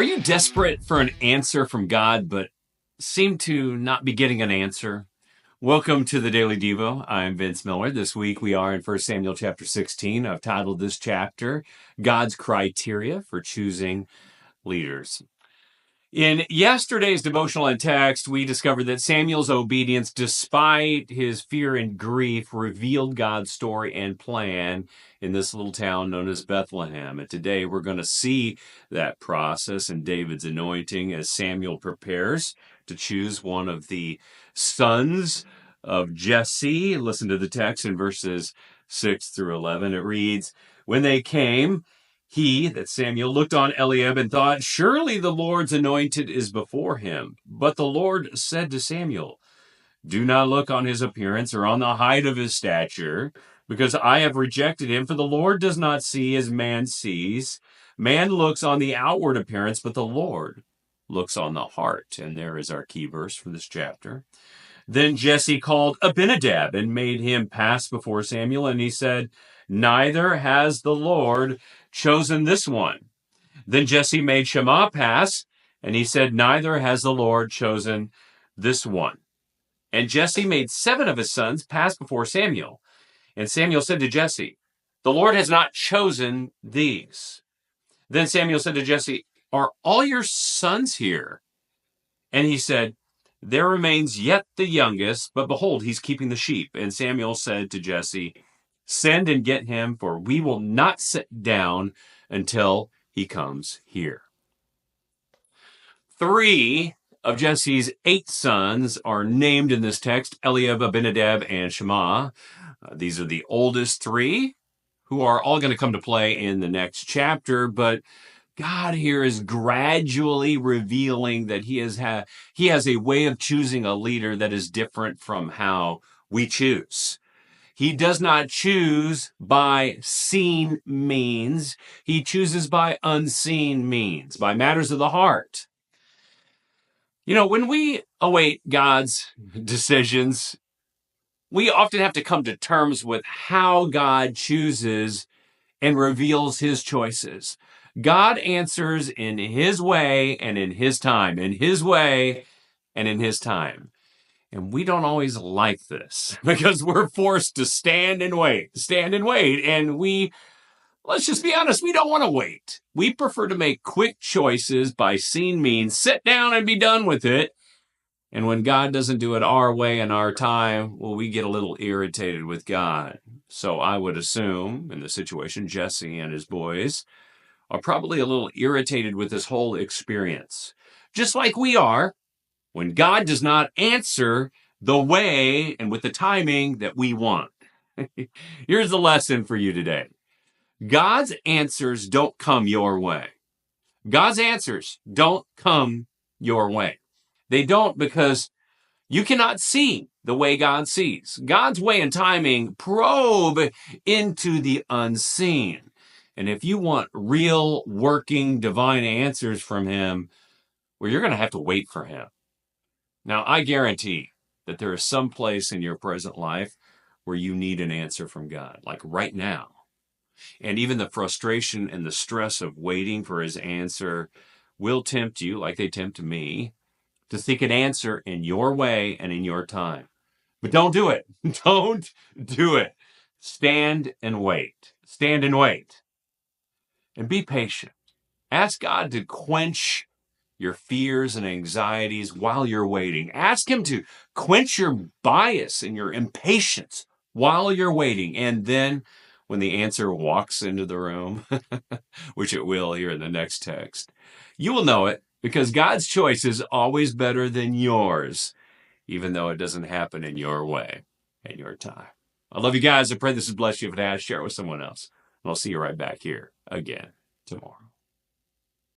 Are you desperate for an answer from God, but seem to not be getting an answer? Welcome to the Daily Devo. I'm Vince Miller. This week we are in 1 Samuel chapter 16. I've titled this chapter, God's Criteria for Choosing Leaders. In yesterday's devotional and text, we discovered that Samuel's obedience, despite his fear and grief, revealed God's story and plan in this little town known as Bethlehem. And today we're going to see that process in David's anointing as Samuel prepares to choose one of the sons of Jesse. Listen to the text in verses 6 through 11. It reads, "When they came, that Samuel, looked on Eliab and thought, 'Surely the Lord's anointed is before him.' But the Lord said to Samuel, 'Do not look on his appearance or on the height of his stature, because I have rejected him. For the Lord does not see as man sees. Man looks on the outward appearance, but the Lord looks on the heart.'" And there is our key verse for this chapter. "Then Jesse called Abinadab and made him pass before Samuel, and he said, 'Neither has the Lord chosen this one.' Then Jesse made Shammah pass, and he said, 'Neither has the Lord chosen this one.' And Jesse made 7 of his sons pass before Samuel. And Samuel said to Jesse, 'The Lord has not chosen these.' Then Samuel said to Jesse, 'Are all your sons here?' And he said, 'There remains yet the youngest, but behold, he's keeping the sheep.' And Samuel said to Jesse, 'Send and get him, for we will not sit down until he comes here.'" 3 of Jesse's 8 sons are named in this text: Eliab, Abinadab, and Shammah. These are the oldest 3 who are all going to come to play in the next chapter, but God here is gradually revealing that he has a way of choosing a leader that is different from how we choose. He does not choose by seen means. He chooses by unseen means, by matters of the heart. You know, when we await God's decisions, we often have to come to terms with how God chooses and reveals his choices. God answers in his way and in his time, in his way and in his time. And we don't always like this because we're forced to stand and wait. And let's just be honest, we don't want to wait. We prefer to make quick choices by seen means, sit down and be done with it. And when God doesn't do it our way and our time, well, we get a little irritated with God. So I would assume in the situation, Jesse and his boys are probably a little irritated with this whole experience. Just like we are when God does not answer the way and with the timing that we want. Here's the lesson for you today. God's answers don't come your way. God's answers don't come your way. They don't because you cannot see the way God sees. God's way and timing probe into the unseen. And if you want real, working, divine answers from him, well, you're going to have to wait for him. Now, I guarantee that there is some place in your present life where you need an answer from God, like right now. And even the frustration and the stress of waiting for his answer will tempt you, like they tempt me, to seek an answer in your way and in your time. But don't do it. Don't do it. Stand and wait. Stand and wait. And be patient. Ask God to quench your fears and anxieties while you're waiting. Ask him to quench your bias and your impatience while you're waiting. And then when the answer walks into the room, which it will here in the next text, you will know it because God's choice is always better than yours, even though it doesn't happen in your way and your time. I love you guys. I pray this has blessed you. If it has, share it with someone else. And I'll see you right back here again tomorrow.